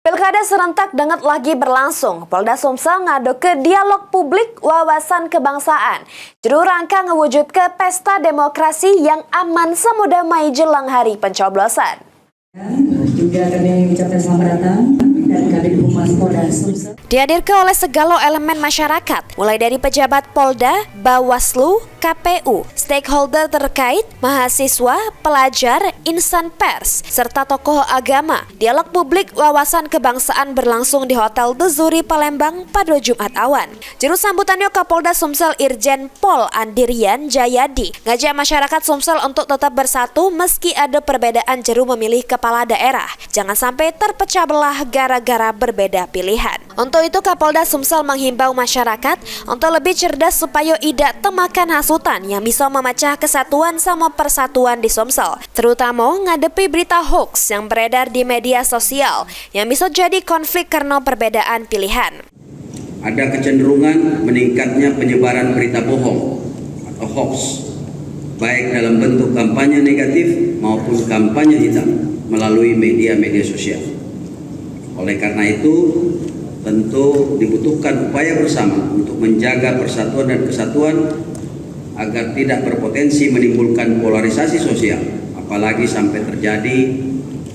Pilkada serentak denget lagi berlangsung. Polda Sumsel ngadu ke dialog publik wawasan kebangsaan. Juru rangka ngewujud ke pesta demokrasi yang aman semudamai jelang hari pencoblosan. Juga kami ucapkan selamat datang dan Kabid Humas Polda Sumsel. Dihadirkan oleh segala elemen masyarakat, mulai dari pejabat Polda, Bawaslu, KPU, stakeholder terkait, mahasiswa, pelajar, insan pers, serta tokoh agama. Dialog publik wawasan kebangsaan berlangsung di Hotel The Zuri Palembang pada Jumat awan. Juru sambutannya Kapolda Sumsel Irjen Pol Andirian Jayadi ngajak masyarakat Sumsel untuk tetap bersatu meski ada perbedaan jeru memilih kepala daerah. Jangan sampai terpecah belah gara-gara berbeda pilihan. Untuk itu Kapolda Sumsel menghimbau masyarakat untuk lebih cerdas supaya tidak temakan hasutan yang bisa memecah kesatuan sama persatuan di Sumsel, terutama ngadepi berita hoax yang beredar di media sosial yang bisa jadi konflik karena perbedaan pilihan. Ada kecenderungan meningkatnya penyebaran berita bohong atau hoax, baik dalam bentuk kampanye negatif maupun kampanye hitam melalui media-media sosial. Oleh karena itu, tentu dibutuhkan upaya bersama untuk menjaga persatuan dan kesatuan agar tidak berpotensi menimbulkan polarisasi sosial, apalagi sampai terjadi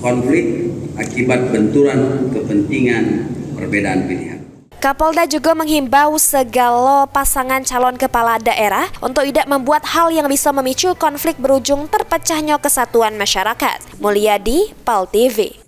konflik akibat benturan kepentingan perbedaan pilihan. Kapolda juga menghimbau segala pasangan calon kepala daerah untuk tidak membuat hal yang bisa memicu konflik berujung terpecahnya kesatuan masyarakat. Mulyadi, PAL TV.